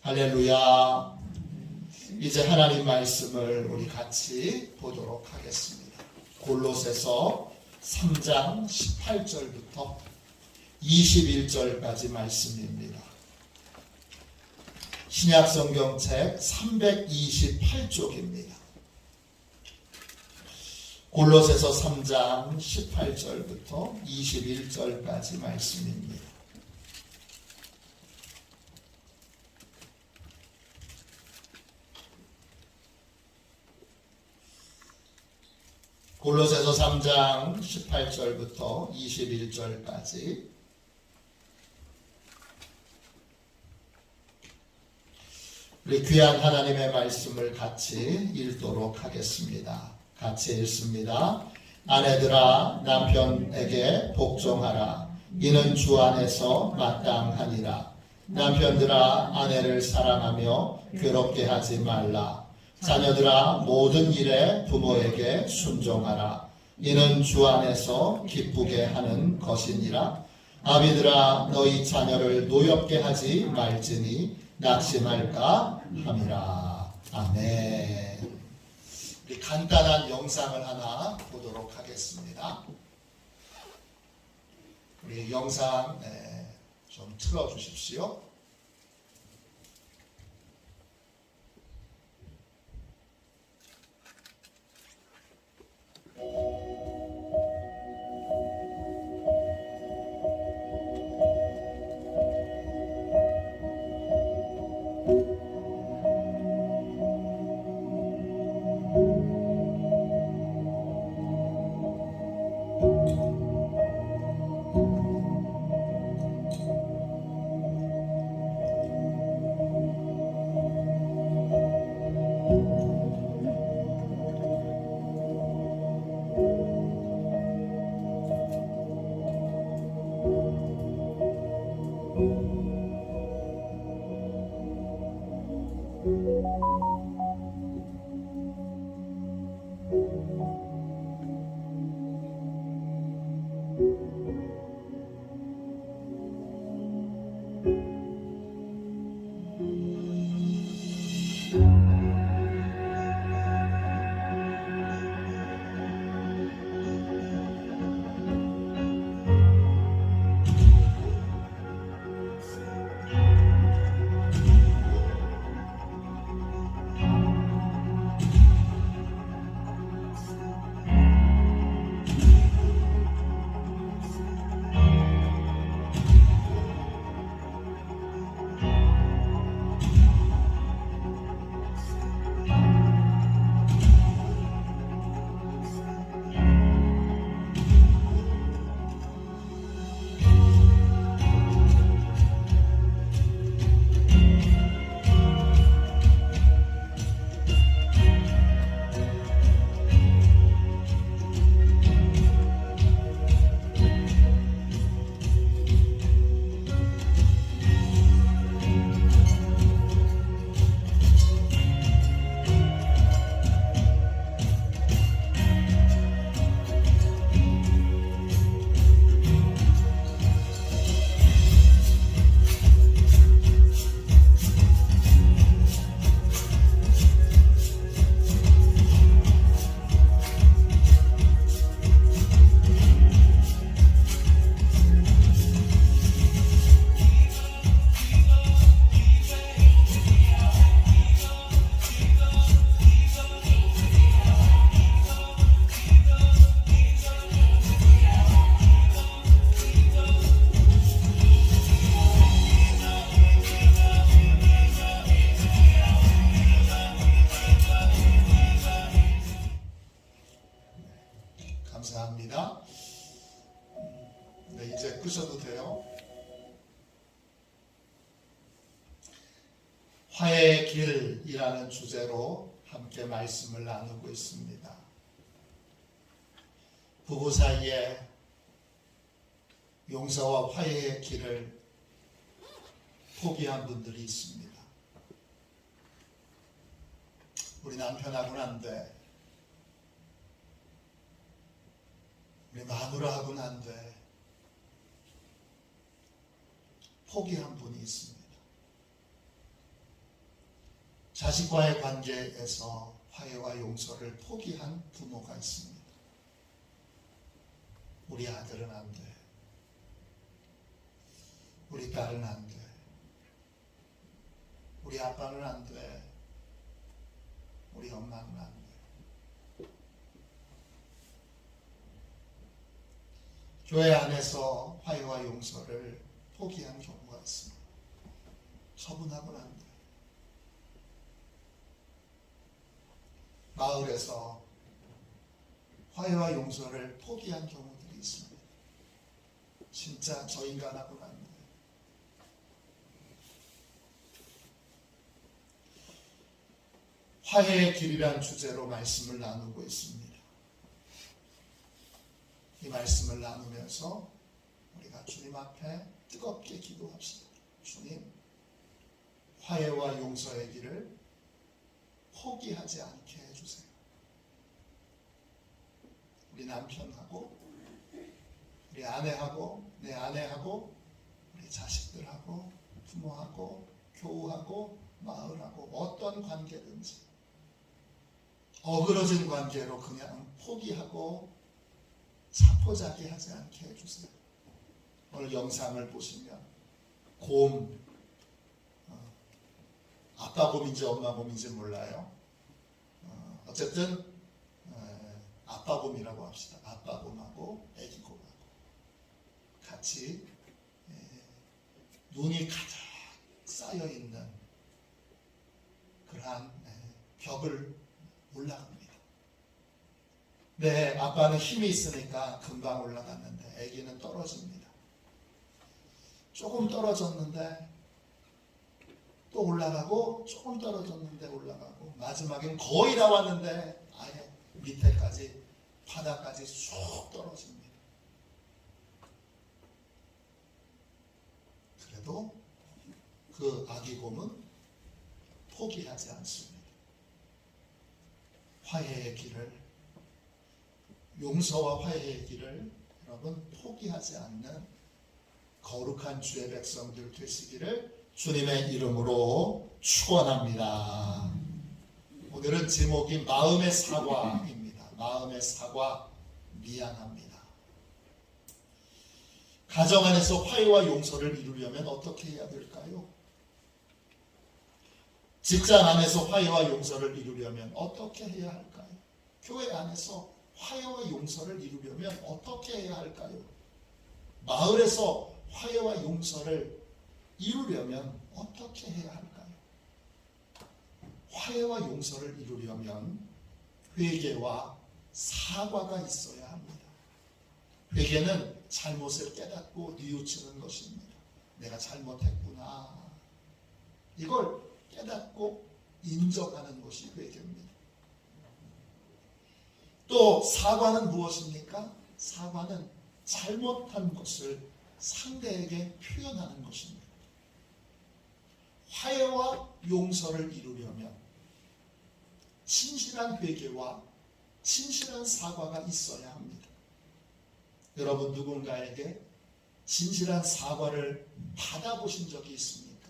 할렐루야. 이제 하나님 말씀을 우리 같이 보도록 하겠습니다. 골로새서 3장 18절부터 21절까지 말씀입니다. 신약성경책 328쪽입니다. 골로새서 3장 18절부터 21절까지 말씀입니다. 골로새서 3장 18절부터 21절까지 우리 귀한 하나님의 말씀을 같이 읽도록 하겠습니다. 같이 읽습니다. 아내들아 남편에게 복종하라. 이는 주 안에서 마땅하니라. 남편들아 아내를 사랑하며 괴롭게 하지 말라. 자녀들아 모든 일에 부모에게 순종하라. 이는 주 안에서 기쁘게 하는 것이니라. 아비들아 너희 자녀를 노엽게 하지 말지니 낙심할까 함이라. 아멘. 우리 간단한 영상을 하나 보도록 하겠습니다. 우리 영상 좀 틀어주십시오. 감사합니다. 네, 이제 끄셔도 돼요. 화해의 길이라는 주제로 함께 말씀을 나누고 있습니다. 부부 사이에 용서와 화해의 길을 포기한 분들이 있습니다. 우리 남편하고는 안 돼. 우리 마누라하고는 안 돼. 포기한 분이 있습니다. 자식과의 관계에서 화해와 용서를 포기한 부모가 있습니다. 우리 아들은 안 돼. 우리 딸은 안 돼. 우리 아빠는 안 돼. 우리 엄마는 안 돼. 교회 안에서 화해와 용서를 포기한 경우가 있습니다. 처분하고는 안 돼. 마을에서 화해와 용서를 포기한 경우들이 있습니다. 진짜 저 인간하고는 안 돼. 화해의 길이란 주제로 말씀을 나누고 있습니다. 이 말씀을 나누면서 우리가 주님 앞에 뜨겁게 기도합시다. 주님, 화해와 용서의 길을 포기하지 않게 해주세요. 우리 남편하고, 우리 아내하고, 내 아내하고, 우리 자식들하고, 부모하고, 교우하고, 마을하고, 어떤 관계든지 어그러진 관계로 그냥 포기하고 자포자기하지 않게 해주세요. 오늘 영상을 보시면 곰, 아빠 곰인지 엄마 곰인지 몰라요. 어쨌든 아빠 곰이라고 합시다. 아빠 곰하고 애기 곰하고 같이 눈이 가득 쌓여있는 그러한 벽을 올라갑니다. 네, 아빠는 힘이 있으니까 금방 올라갔는데 애기는 떨어집니다. 조금 떨어졌는데 또 올라가고, 조금 떨어졌는데 올라가고, 마지막엔 거의 다 왔는데 아예 밑에까지, 바닥까지 쑥 떨어집니다. 그래도 그 아기 곰은 포기하지 않습니다. 화해의 길을, 용서와 화해의 길을 여러분 포기하지 않는 거룩한 주의 백성들 되시기를 주님의 이름으로 축원합니다. 오늘은 제목이 마음의 사과입니다. 마음의 사과, 미안합니다. 가정 안에서 화해와 용서를 이루려면 어떻게 해야 될까요? 직장 안에서 화해와 용서를 이루려면 어떻게 해야 할까요? 교회 안에서 화해와 용서를 이루려면 어떻게 해야 할까요? 마을에서 화해와 용서를 이루려면 어떻게 해야 할까요? 화해와 용서를 이루려면 회개와 사과가 있어야 합니다. 회개는 잘못을 깨닫고 뉘우치는 것입니다. 내가 잘못했구나. 이걸 깨닫고 인정하는 것이 회개입니다. 또 사과는 무엇입니까? 사과는 잘못한 것을 상대에게 표현하는 것입니다. 화해와 용서를 이루려면 진실한 회개와 진실한 사과가 있어야 합니다. 여러분 누군가에게 진실한 사과를 받아보신 적이 있습니까?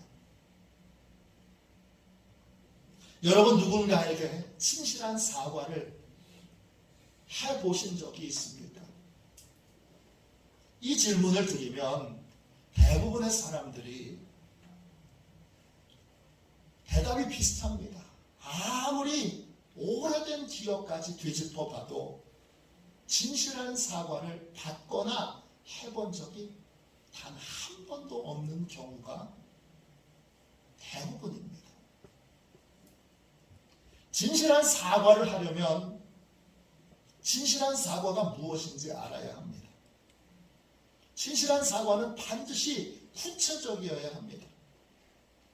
여러분 누군가에게 진실한 사과를 해보신 적이 있습니까? 이 질문을 드리면 대부분의 사람들이 대답이 비슷합니다. 아무리 오래된 기억까지 되짚어 봐도 진실한 사과를 받거나 해본 적이 단 한 번도 없는 경우가 대부분입니다. 진실한 사과를 하려면 진실한 사과가 무엇인지 알아야 합니다. 진실한 사과는 반드시 구체적이어야 합니다.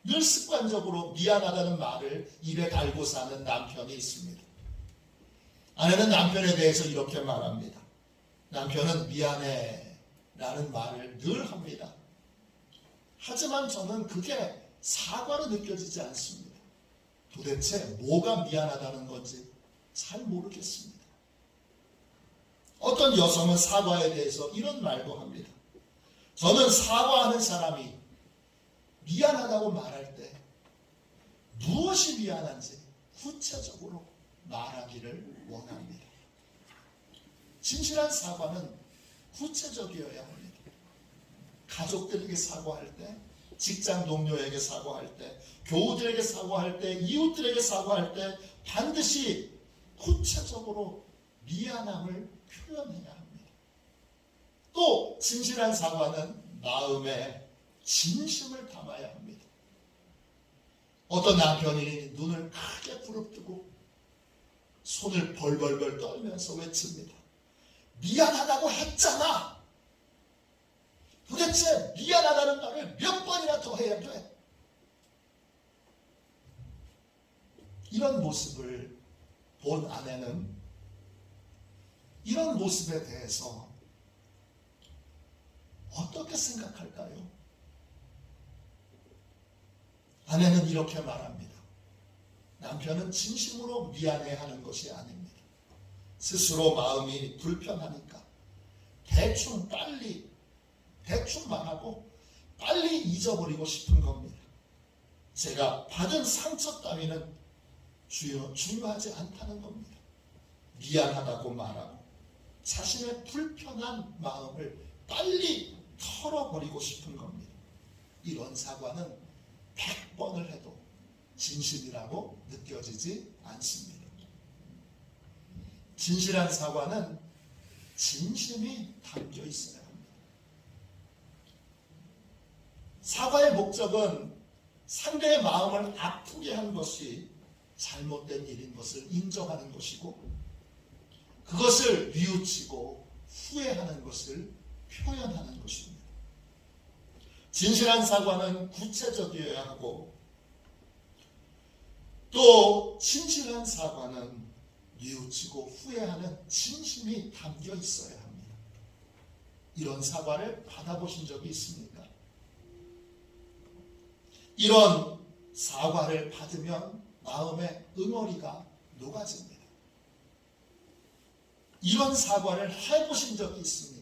늘 습관적으로 미안하다는 말을 입에 달고 사는 남편이 있습니다. 아내는 남편에 대해서 이렇게 말합니다. 남편은 미안해 라는 말을 늘 합니다. 하지만 저는 그게 사과로 느껴지지 않습니다. 도대체 뭐가 미안하다는 건지 잘 모르겠습니다. 어떤 여성은 사과에 대해서 이런 말도 합니다. 저는 사과하는 사람이 미안하다고 말할 때 무엇이 미안한지 구체적으로 말하기를 원합니다. 진실한 사과는 구체적이어야 합니다. 가족들에게 사과할 때, 직장 동료에게 사과할 때, 교우들에게 사과할 때, 이웃들에게 사과할 때 반드시 구체적으로 미안함을 표현해야 합니다. 또 진실한 사과는 마음에 진심을 담아야 합니다. 어떤 남편이 눈을 크게 부릅뜨고 손을 벌벌벌 떨면서 외칩니다. 미안하다고 했잖아. 도대체 미안하다는 말을 몇 번이나 더 해야 돼? 이런 모습을 본 아내는 이런 모습에 대해서 어떻게 생각할까요? 아내는 이렇게 말합니다. 남편은 진심으로 미안해하는 것이 아닙니다. 스스로 마음이 불편하니까 대충 말하고 빨리 잊어버리고 싶은 겁니다. 제가 받은 상처 따위는 중요하지 않다는 겁니다. 미안하다고 말하고 자신의 불편한 마음을 빨리 털어버리고 싶은 겁니다. 이런 사과는 100번을 해도 진실이라고 느껴지지 않습니다. 진실한 사과는 진심이 담겨 있어야 합니다. 사과의 목적은 상대의 마음을 아프게 한 것이 잘못된 일인 것을 인정하는 것이고 그것을 뉘우치고 후회하는 것을 표현하는 것입니다. 진실한 사과는 구체적이어야 하고 또 진실한 사과는 뉘우치고 후회하는 진심이 담겨 있어야 합니다. 이런 사과를 받아보신 적이 있습니까? 이런 사과를 받으면 마음의 응어리가 녹아집니다. 이런 사과를 해보신 적이 있습니까?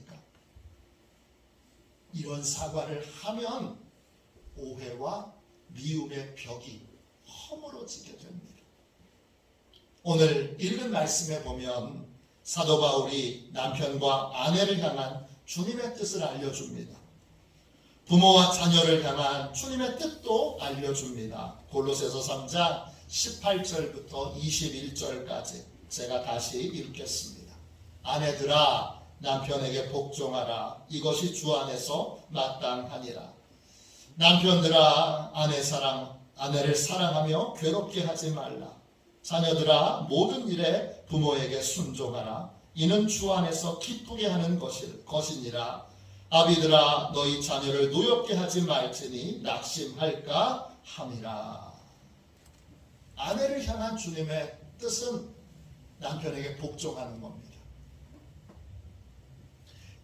이런 사과를 하면 오해와 미움의 벽이 허물어지게 됩니다. 오늘 읽은 말씀에 보면 사도 바울이 남편과 아내를 향한 주님의 뜻을 알려줍니다. 부모와 자녀를 향한 주님의 뜻도 알려줍니다. 골로새서 3장 18절부터 21절까지 제가 다시 읽겠습니다. 아내들아 남편에게 복종하라. 이것이 주 안에서 마땅하니라. 남편들아 아내를 사랑하며 괴롭게 하지 말라. 자녀들아 모든 일에 부모에게 순종하라. 이는 주 안에서 기쁘게 하는 것이니라. 아비들아 너희 자녀를 노엽게 하지 말지니 낙심할까 함이라. 아내를 향한 주님의 뜻은 남편에게 복종하는 겁니다.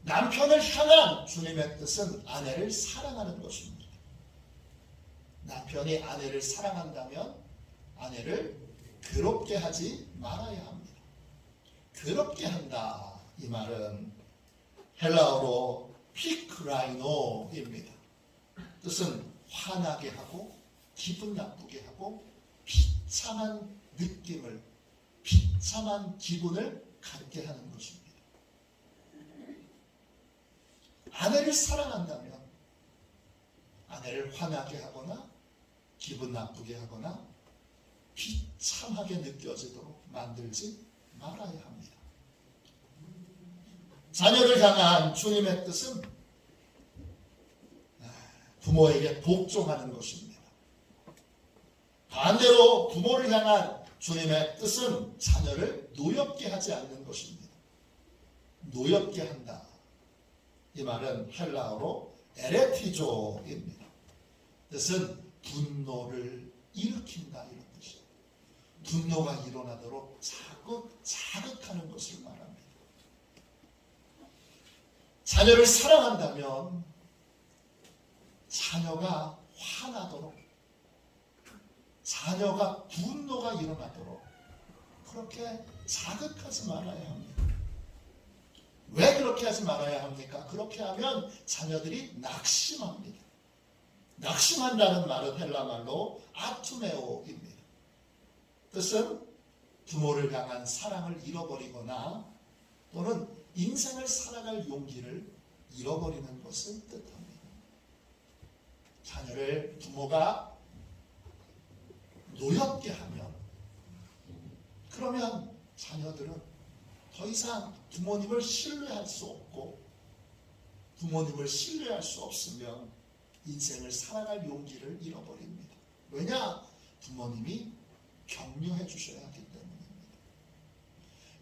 남편을 향한 주님의 뜻은 아내를 사랑하는 것입니다. 남편이 아내를 사랑한다면 아내를 괴롭게 하지 말아야 합니다. 괴롭게 한다. 이 말은 헬라어로 피크라이노입니다. 뜻은 화나게 하고 기분 나쁘게 하고 비참한 느낌을 비참한 기분을 갖게 하는 것입니다. 아내를 사랑한다면 아내를 화나게 하거나 기분 나쁘게 하거나 비참하게 느껴지도록 만들지 말아야 합니다. 자녀를 향한 주님의 뜻은 부모에게 복종하는 것입니다. 반대로 부모를 향한 주님의 뜻은 자녀를 노엽게 하지 않는 것입니다. 노엽게 한다. 이 말은 헬라어로 에레티조입니다. 뜻은 분노를 일으킨다 이런 뜻이에요. 분노가 일어나도록 자극하는 것을 말합니다. 자녀를 사랑한다면 자녀가 화나도록 자녀가 분노가 일어나도록 그렇게 자극하지 말아야 합니다. 왜 그렇게 하지 말아야 합니까? 그렇게 하면 자녀들이 낙심합니다. 낙심한다는 말은 헬라 말로 아투메오입니다. 뜻은 부모를 향한 사랑을 잃어버리거나 또는 인생을 살아갈 용기를 잃어버리는 것을 뜻합니다. 자녀를 부모가 노엽게 하면, 그러면 자녀들은 더 이상 부모님을 신뢰할 수 없고, 부모님을 신뢰할 수 없으면 인생을 살아갈 용기를 잃어버립니다. 왜냐? 부모님이 격려해 주셔야 하기 때문입니다.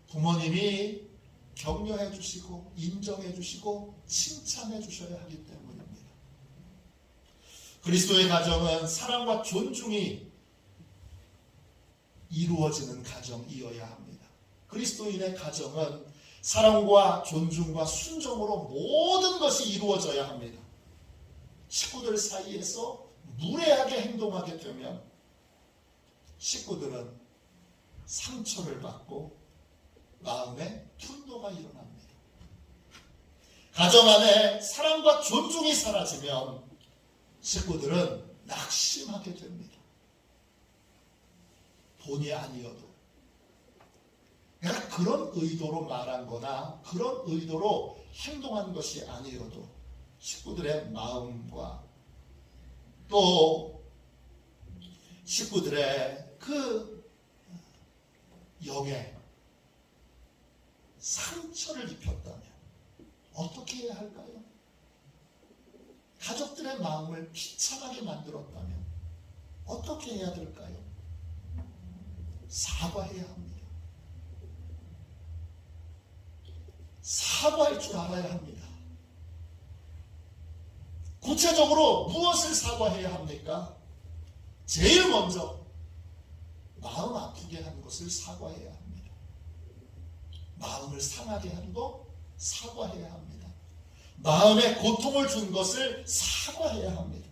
부모님이 격려해 주시고 인정해 주시고 칭찬해 주셔야 하기 때문입니다. 그리스도의 가정은 사랑과 존중이 이루어지는 가정이어야 합니다. 그리스도인의 가정은 사랑과 존중과 순종으로 모든 것이 이루어져야 합니다. 식구들 사이에서 무례하게 행동하게 되면 식구들은 상처를 받고 마음에 분노가 일어납니다. 가정 안에 사랑과 존중이 사라지면 식구들은 낙심하게 됩니다. 본의 아니어도 내가 그런 의도로 말한 거나 그런 의도로 행동한 것이 아니어도 식구들의 마음과 또 식구들의 그 영에 상처를 입혔다면 어떻게 해야 할까요? 가족들의 마음을 비참하게 만들었다면 어떻게 해야 될까요? 사과해야 합니다. 사과할 줄 알아야 합니다. 구체적으로 무엇을 사과해야 합니까? 제일 먼저 마음 아프게 한 것을 사과해야 합니다. 마음을 상하게 한 것 사과해야 합니다. 마음에 고통을 준 것을 사과해야 합니다.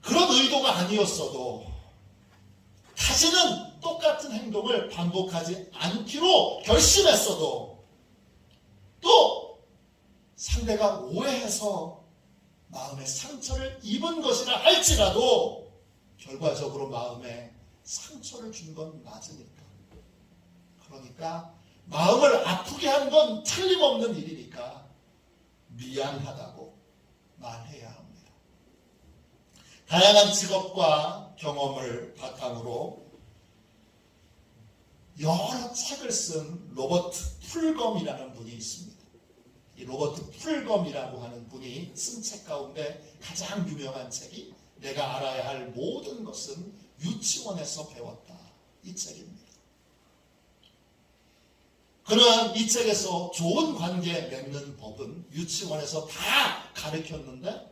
그런 의도가 아니었어도 다시는 똑같은 행동을 반복하지 않기로 결심했어도 또 상대가 오해해서 마음에 상처를 입은 것이라 할지라도 결과적으로 마음에 상처를 준 건 맞으니까, 그러니까 마음을 아프게 한 건 틀림없는 일이니까 미안하다고 말해야 합니다. 다양한 직업과 경험을 바탕으로 여러 책을 쓴 로버트 풀검이라는 분이 있습니다. 이 로버트 풀검이라고 하는 분이 쓴 책 가운데 가장 유명한 책이 내가 알아야 할 모든 것은 유치원에서 배웠다, 이 책입니다. 그는 이 책에서 좋은 관계 맺는 법은 유치원에서 다 가르쳤는데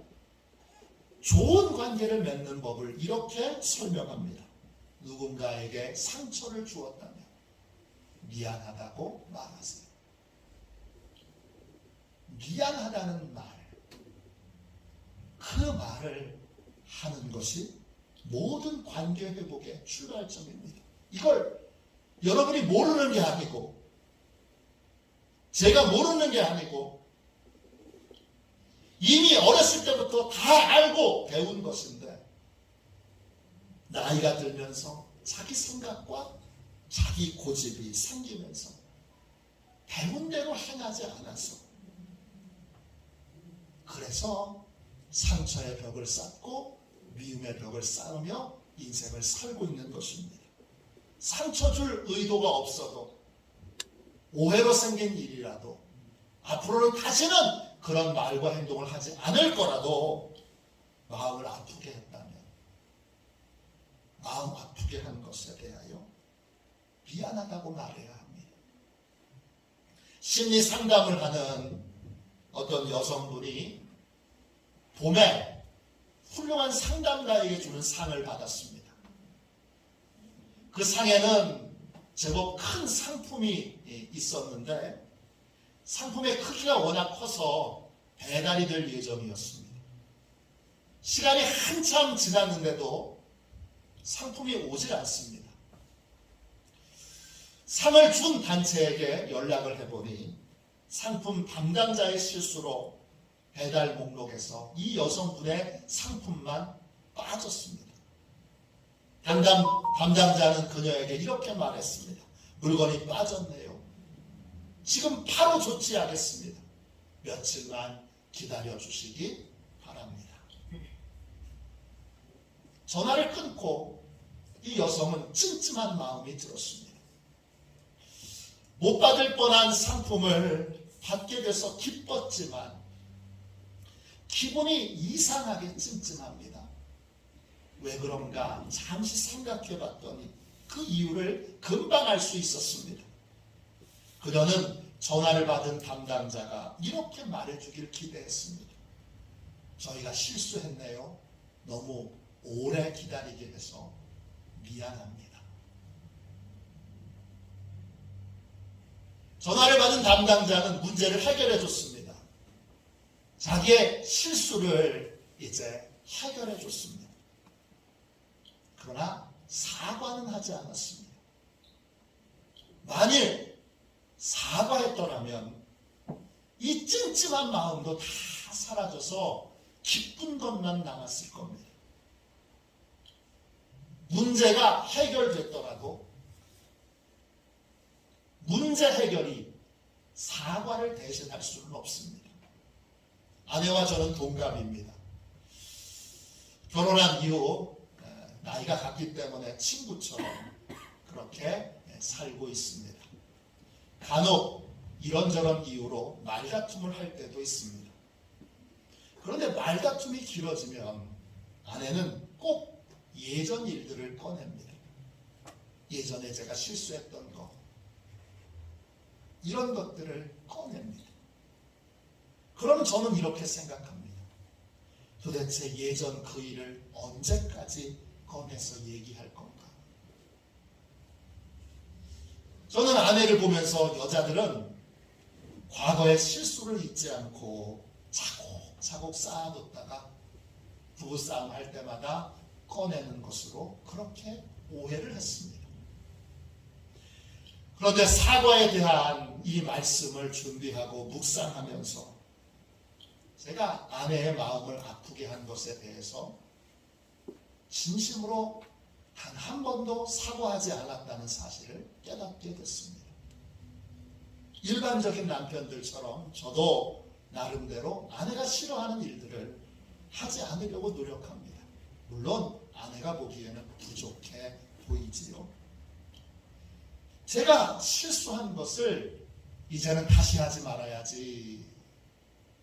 좋은 관계를 맺는 법을 이렇게 설명합니다. 누군가에게 상처를 주었다면 미안하다고 말하세요. 미안하다는 말, 그 말을 하는 것이 모든 관계 회복의 출발점입니다. 이걸 여러분이 모르는 게 아니고, 제가 모르는 게 아니고, 이미 어렸을 때부터 다 알고 배운 것인데, 나이가 들면서 자기 생각과 자기 고집이 생기면서 배운 대로 행하지 않아서, 그래서 상처의 벽을 쌓고 미움의 벽을 쌓으며 인생을 살고 있는 것입니다. 상처 줄 의도가 없어도, 오해로 생긴 일이라도, 앞으로는 다시는 그런 말과 행동을 하지 않을 거라도 마음을 아프게 했다면 마음 아프게 한 것에 대하여 미안하다고 말해야 합니다. 심리 상담을 하는 어떤 여성분이 봄에 훌륭한 상담가에게 주는 상을 받았습니다. 그 상에는 제법 큰 상품이 있었는데 상품의 크기가 워낙 커서 배달이 될 예정이었습니다. 시간이 한참 지났는데도 상품이 오질 않습니다. 상을 준 단체에게 연락을 해보니 상품 담당자의 실수로 배달 목록에서 이 여성분의 상품만 빠졌습니다. 담당자는 그녀에게 이렇게 말했습니다. 물건이 빠졌네요. 지금 바로 조치하겠습니다. 며칠만 기다려 주시기 바랍니다. 전화를 끊고 이 여성은 찜찜한 마음이 들었습니다. 못 받을 뻔한 상품을 받게 돼서 기뻤지만 기분이 이상하게 찜찜합니다. 왜 그런가 잠시 생각해 봤더니 그 이유를 금방 알 수 있었습니다. 그녀는 전화를 받은 담당자가 이렇게 말해주길 기대했습니다. 저희가 실수했네요. 너무 오래 기다리게 해서 미안합니다. 전화를 받은 담당자는 문제를 해결해 줬습니다. 자기의 실수를 이제 해결해 줬습니다. 그러나 사과는 하지 않았습니다. 만일 사과했더라면 이 찜찜한 마음도 다 사라져서 기쁜 것만 남았을 겁니다. 문제가 해결됐더라도 문제 해결이 사과를 대신할 수는 없습니다. 아내와 저는 동갑입니다. 결혼한 이후 나이가 같기 때문에 친구처럼 그렇게 살고 있습니다. 간혹 이런저런 이유로 말다툼을 할 때도 있습니다. 그런데 말다툼이 길어지면 아내는 꼭 예전 일들을 꺼냅니다. 예전에 제가 실수했던 거, 이런 것들을 꺼냅니다. 그럼 저는 이렇게 생각합니다. 도대체 예전 그 일을 언제까지 꺼내서 얘기할 건가? 저는 아내를 보면서 여자들은 과거의 실수를 잊지 않고 차곡차곡 쌓아뒀다가 부부싸움 할 때마다 꺼내는 것으로 그렇게 오해를 했습니다. 그런데 사과에 대한 이 말씀을 준비하고 묵상하면서 제가 아내의 마음을 아프게 한 것에 대해서 진심으로 단 한 번도 사과하지 않았다는 사실을 깨닫게 됐습니다. 일반적인 남편들처럼 저도 나름대로 아내가 싫어하는 일들을 하지 않으려고 노력합니다. 물론 아내가 보기에는 부족해 보이지요. 제가 실수한 것을 이제는 다시 하지 말아야지,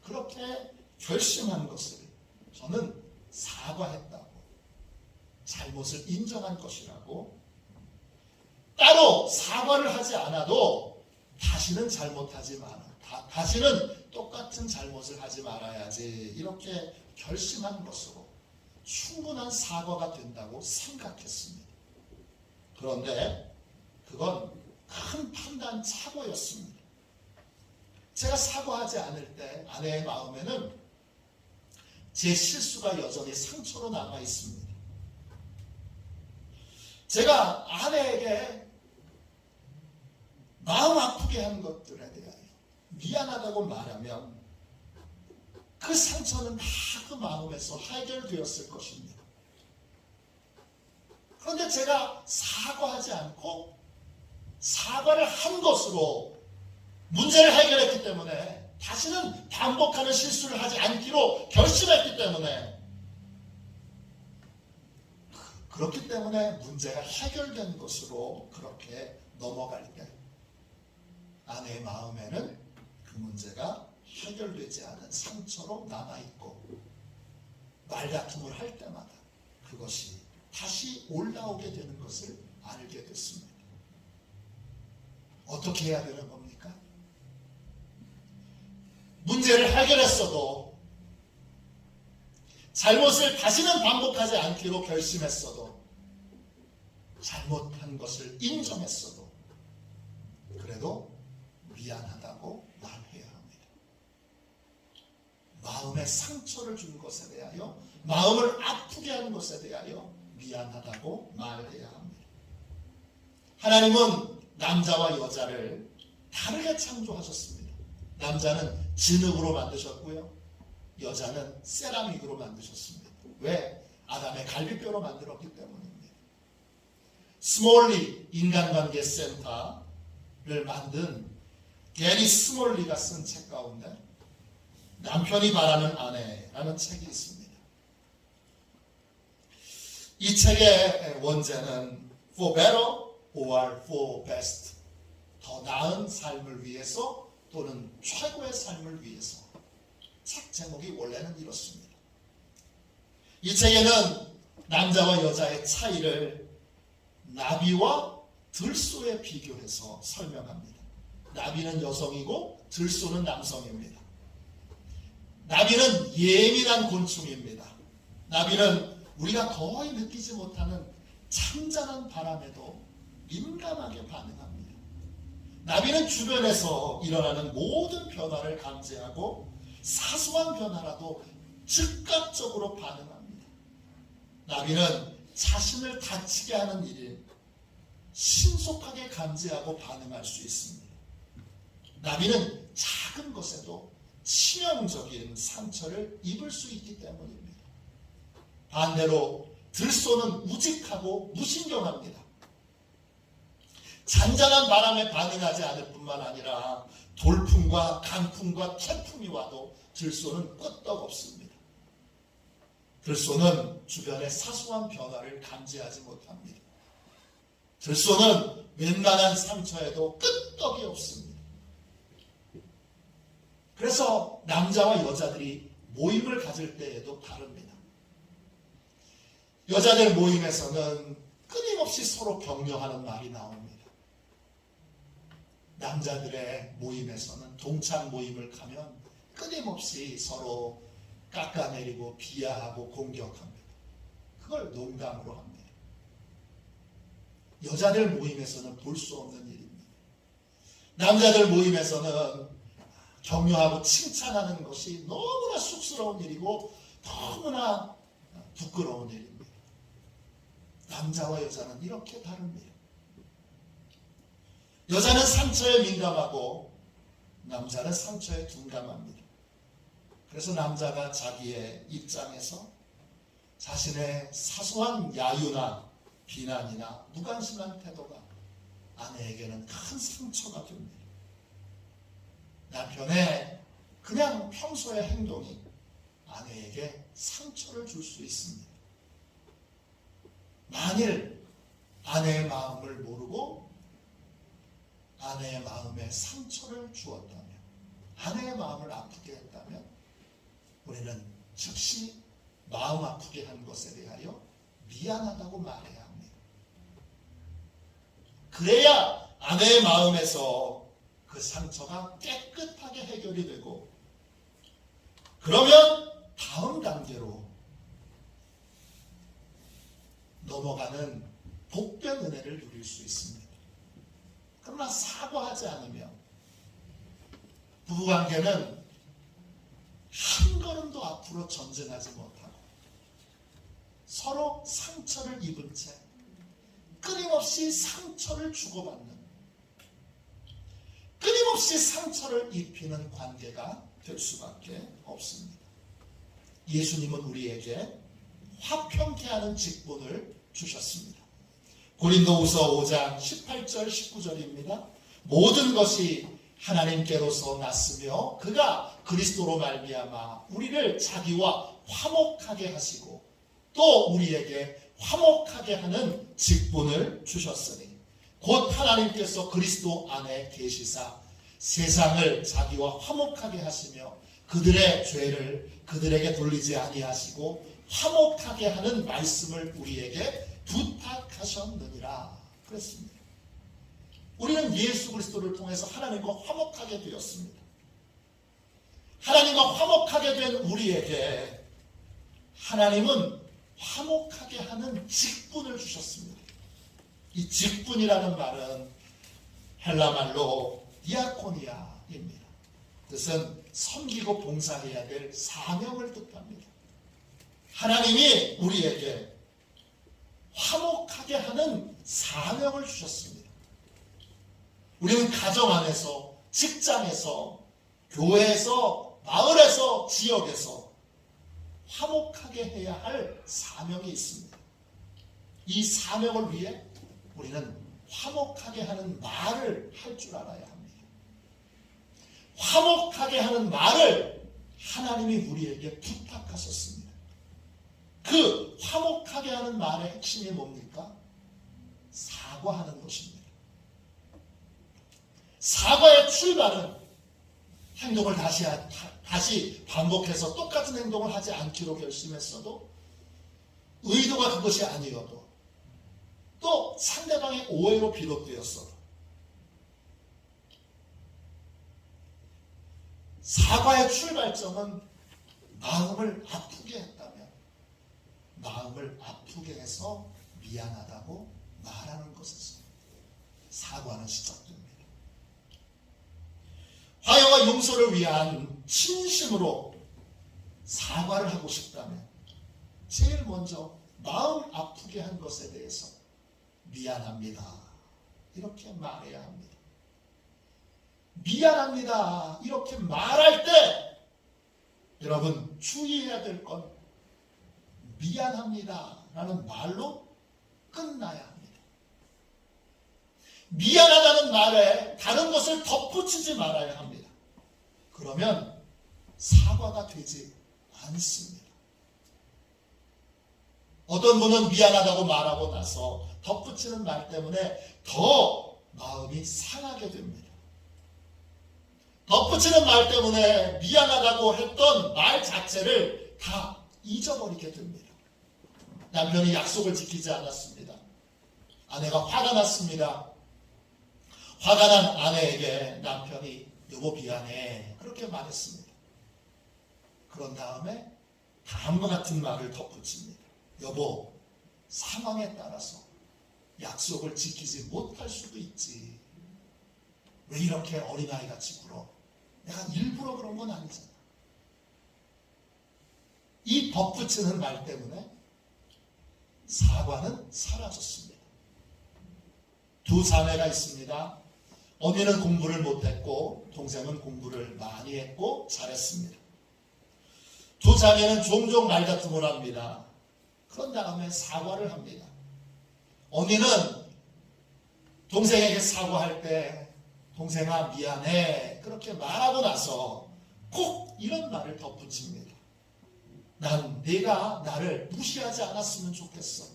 그렇게 결심한 것을 저는 사과했다고, 잘못을 인정한 것이라고, 따로 사과를 하지 않아도 다시는 잘못하지 마라, 다시는 똑같은 잘못을 하지 말아야지, 이렇게 결심한 것으로 충분한 사과가 된다고 생각했습니다. 그런데 그건 큰 판단 착오였습니다. 제가 사과하지 않을 때 아내의 마음에는 제 실수가 여전히 상처로 남아 있습니다. 제가 아내에게 마음 아프게 한 것들에 대하여 미안하다고 말하면 그 상처는 다 그 마음에서 해결되었을 것입니다. 그런데 제가 사과하지 않고 사과를 한 것으로 문제를 해결했기 때문에, 다시는 반복하는 실수를 하지 않기로 결심했기 때문에, 그렇기 때문에 문제가 해결된 것으로 그렇게 넘어갈 때 아내의 마음에는 그 문제가 해결되지 않은 상처로 남아있고, 말다툼을 할 때마다 그것이 다시 올라오게 되는 것을 알게 됐습니다. 어떻게 해야 되는 겁니까? 문제를 해결했어도, 잘못을 다시는 반복하지 않기로 결심했어도, 잘못한 것을 인정했어도, 그래도 미안하다고 말해야 합니다. 마음에 상처를 준 것에 대하여, 마음을 아프게 한 것에 대하여 미안하다고 말해야 합니다. 하나님은 남자와 여자를 다르게 창조하셨습니다. 남자는 진흙으로 만드셨고요, 여자는 세라믹으로 만드셨습니다. 왜? 아담의 갈비뼈로 만들었기 때문입니다. 스몰리 인간관계 센터를 만든 게리 스몰리가 쓴 책 가운데 남편이 바라는 아내라는 책이 있습니다. 이 책의 원제는 For better or for best, 더 나은 삶을 위해서 또는 최고의 삶을 위해서. 책 제목이 원래는 이렇습니다. 이 책에는 남자와 여자의 차이를 나비와 들소에 비교해서 설명합니다. 나비는 여성이고 들소는 남성입니다. 나비는 예민한 곤충입니다. 나비는 우리가 거의 느끼지 못하는 찬잔한 바람에도 민감하게 반응합니다. 나비는 주변에서 일어나는 모든 변화를 감지하고 사소한 변화라도 즉각적으로 반응합니다. 나비는 자신을 다치게 하는 일을 신속하게 감지하고 반응할 수 있습니다. 나비는 작은 것에도 치명적인 상처를 입을 수 있기 때문입니다. 반대로 들소는 우직하고 무신경합니다. 잔잔한 바람에 반응하지 않을 뿐만 아니라 돌풍과 강풍과 태풍이 와도 들소는 끄떡없습니다. 들소는 주변의 사소한 변화를 감지하지 못합니다. 들소는 웬만한 상처에도 끄떡이 없습니다. 그래서 남자와 여자들이 모임을 가질 때에도 다릅니다. 여자들 모임에서는 끊임없이 서로 격려하는 말이 나옵니다. 남자들의 모임에서는 동창 모임을 가면 끊임없이 서로 깎아내리고 비하하고 공격합니다. 그걸 농담으로 합니다. 여자들 모임에서는 볼 수 없는 일입니다. 남자들 모임에서는 격려하고 칭찬하는 것이 너무나 쑥스러운 일이고 너무나 부끄러운 일입니다. 남자와 여자는 이렇게 다릅니다. 여자는 상처에 민감하고 남자는 상처에 둔감합니다. 그래서 남자가 자기의 입장에서 자신의 사소한 야유나 비난이나 무관심한 태도가 아내에게는 큰 상처가 됩니다. 남편의 그냥 평소의 행동이 아내에게 상처를 줄 수 있습니다. 만일 아내의 마음을 모르고 아내의 마음에 상처를 주었다면, 아내의 마음을 아프게 했다면 우리는 즉시 마음 아프게 한 것에 대하여 미안하다고 말해야 합니다. 그래야 아내의 마음에서 그 상처가 깨끗하게 해결이 되고, 그러면 다음 단계로 넘어가는 복된 은혜를 누릴 수 있습니다. 그러나 사과하지 않으면 부부관계는 한 걸음도 앞으로 전진하지 못하고 서로 상처를 입은 채 끊임없이 상처를 주고받는, 끊임없이 상처를 입히는 관계가 될 수밖에 없습니다. 예수님은 우리에게 화평케 하는 직분을 주셨습니다. 고린도후서 5장 18절 19절입니다. 모든 것이 하나님께로서 났으며 그가 그리스도로 말미암아 우리를 자기와 화목하게 하시고 또 우리에게 화목하게 하는 직분을 주셨으니 곧 하나님께서 그리스도 안에 계시사 세상을 자기와 화목하게 하시며 그들의 죄를 그들에게 돌리지 아니하시고 화목하게 하는 말씀을 우리에게 부탁하셨느니라 그랬습니다. 우리는 예수 그리스도를 통해서 하나님과 화목하게 되었습니다. 하나님과 화목하게 된 우리에게 하나님은 화목하게 하는 직분을 주셨습니다. 이 직분이라는 말은 헬라말로 디아코니아입니다. 뜻은 섬기고 봉사해야 될 사명을 뜻합니다. 하나님이 우리에게 화목하게 하는 사명을 주셨습니다. 우리는 가정 안에서, 직장에서, 교회에서, 마을에서, 지역에서 화목하게 해야 할 사명이 있습니다. 이 사명을 위해 우리는 화목하게 하는 말을 할 줄 알아야 합니다. 화목하게 하는 말을 하나님이 우리에게 부탁하셨습니다. 그 화목하게 하는 말의 핵심이 뭡니까? 사과하는 것입니다. 사과의 출발은 행동을 다시 반복해서 똑같은 행동을 하지 않기로 결심했어도, 의도가 그것이 아니어도, 또 상대방의 오해로 비롯되었어도, 사과의 출발점은 마음을 아프게 했다면 마음을 아프게 해서 미안하다고 말하는 것에서 사과는 시작됩니다. 화해와 용서를 위한 진심으로 사과를 하고 싶다면 제일 먼저 마음 아프게 한 것에 대해서 미안합니다, 이렇게 말해야 합니다. 미안합니다, 이렇게 말할 때 여러분 주의해야 될 건 미안합니다 라는 말로 끝나야 합니다. 미안하다는 말에 다른 것을 덧붙이지 말아야 합니다. 그러면 사과가 되지 않습니다. 어떤 분은 미안하다고 말하고 나서 덧붙이는 말 때문에 더 마음이 상하게 됩니다. 덧붙이는 말 때문에 미안하다고 했던 말 자체를 다 잊어버리게 됩니다. 남편이 약속을 지키지 않았습니다. 아내가 화가 났습니다. 화가 난 아내에게 남편이 여보 미안해 그렇게 말했습니다. 그런 다음에 다음과 같은 말을 덧붙입니다. 여보, 상황에 따라서 약속을 지키지 못할 수도 있지. 왜 이렇게 어린아이같이 굴어? 내가 일부러 그런 건 아니잖아. 이 덧붙이는 말 때문에 사과는 사라졌습니다. 두 자매가 있습니다. 언니는 공부를 못했고 동생은 공부를 많이 했고 잘했습니다. 두 자매는 종종 말다툼을 합니다. 그런 다음에 사과를 합니다. 언니는 동생에게 사과할 때 동생아 미안해 그렇게 말하고 나서 꼭 이런 말을 덧붙입니다. 난 네가 나를 무시하지 않았으면 좋겠어.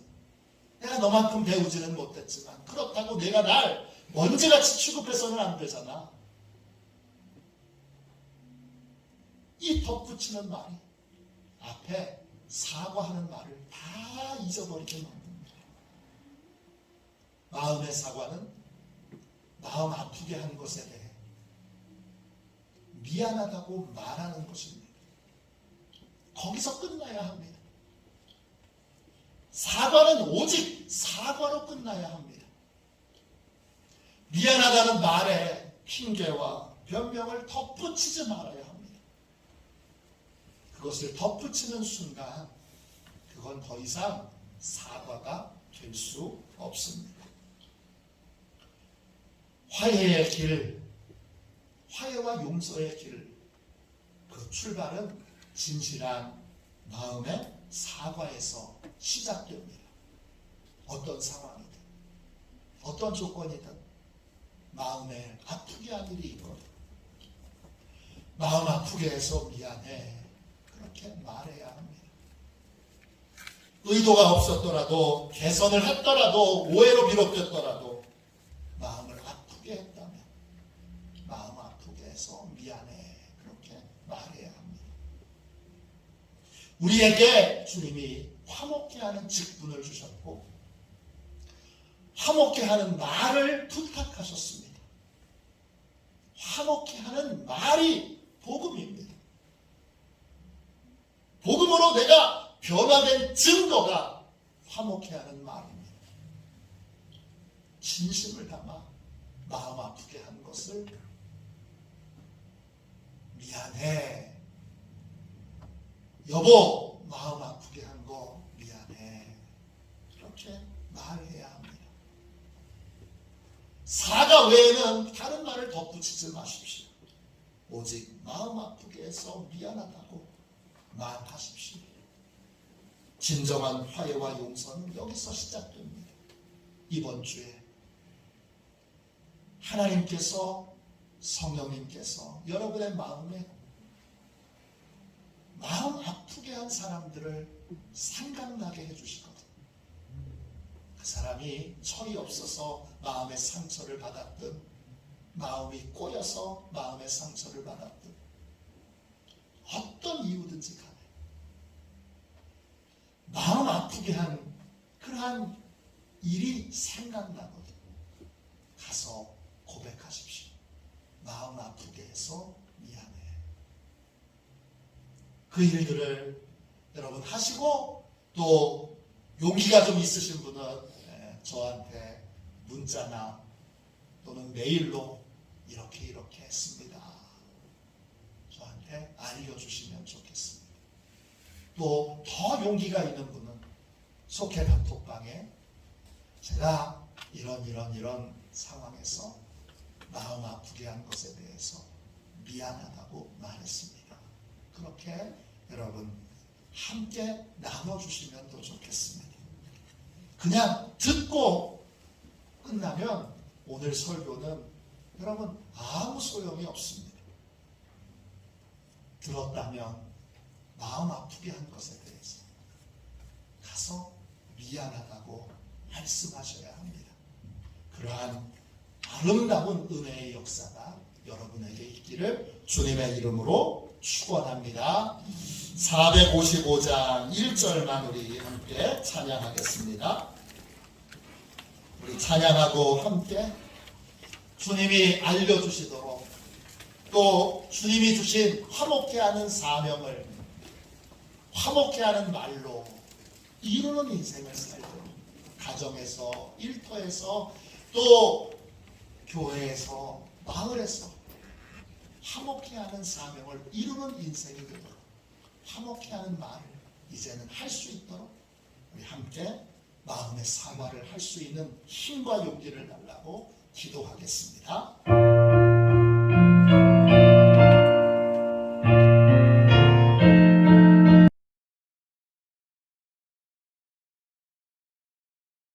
내가 너만큼 배우지는 못했지만 그렇다고 내가 날 먼지같이 취급해서는 안 되잖아. 이 덧붙이는 말이 앞에 사과하는 말을 다 잊어버리게 만듭니다. 마음의 사과는 마음 아프게 한 것에 대해 미안하다고 말하는 것입니다. 거기서 끝나야 합니다. 사과는 오직 사과로 끝나야 합니다. 미안하다는 말에 핑계와 변명을 덧붙이지 말아야 합니다. 그것을 덧붙이는 순간 그건 더 이상 사과가 될 수 없습니다. 화해의 길, 화해와 용서의 길, 그 출발은 진실한 마음의 사과에서 시작됩니다. 어떤 상황이든 어떤 조건이든 마음에 아프게 한 일이 있거든 마음 아프게 해서 미안해 그렇게 말해야 합니다. 의도가 없었더라도 개선을 했더라도 오해로 비롯됐더라도 마음을 아프게 했다면 마음 아프게 해서 미안해 그렇게 말해야 합니다. 우리에게 주님이 화목케 하는 직분을 주셨고 화목케 하는 말을 부탁하셨습니다. 화목케 하는 말이 복음입니다. 복음으로 내가 변화된 증거가 화목케 하는 말입니다. 진심을 담아 마음 아프게 한 것을 미안해. 여보, 마음 아프게 한 거 미안해. 이렇게 말해야 합니다. 사과 외에는 다른 말을 덧붙이지 마십시오. 오직 마음 아프게 해서 미안하다고 말하십시오. 진정한 화해와 용서는 여기서 시작됩니다. 이번 주에 하나님께서, 성령님께서 여러분의 마음에 마음 아프게 한 사람들을 생각나게 해주시거든. 그 사람이 철이 없어서 마음의 상처를 받았든, 마음이 꼬여서 마음의 상처를 받았든, 어떤 이유든지 간에 마음 아프게 한 그러한 일이 생각나거든. 가서 고백하십시오. 마음 아프게 해서 미안해. 그 일들을 여러분 하시고, 또 용기가 좀 있으신 분은 저한테 문자나 또는 메일로 이렇게 했습니다. 저한테 알려주시면 좋겠습니다. 또 더 용기가 있는 분은 속해 단톡방에 제가 이런 상황에서 마음 아프게 한 것에 대해서 미안하다고 말했습니다. 그렇게 여러분 함께 나눠주시면 더 좋겠습니다. 그냥 듣고 끝나면 오늘 설교는 여러분 아무 소용이 없습니다. 들었다면 마음 아프게 한 것에 대해서 가서 미안하다고 말씀하셔야 합니다. 그러한 아름다운 은혜의 역사가 여러분에게 있기를 주님의 이름으로 축원합니다. 455장 1절만 우리 함께 찬양하겠습니다. 우리 찬양하고 함께 주님이 알려주시도록, 또 주님이 주신 화목케 하는 사명을 화목케 하는 말로 이루는 인생을 살도록, 가정에서, 일터에서, 또 교회에서, 마을에서 화목케 하는 사명을 이루는 인생이 되도록, 화목케 하는 말을 이제는 할 수 있도록 우리 함께 마음의 사과를 할 수 있는 힘과 용기를 달라고 기도하겠습니다.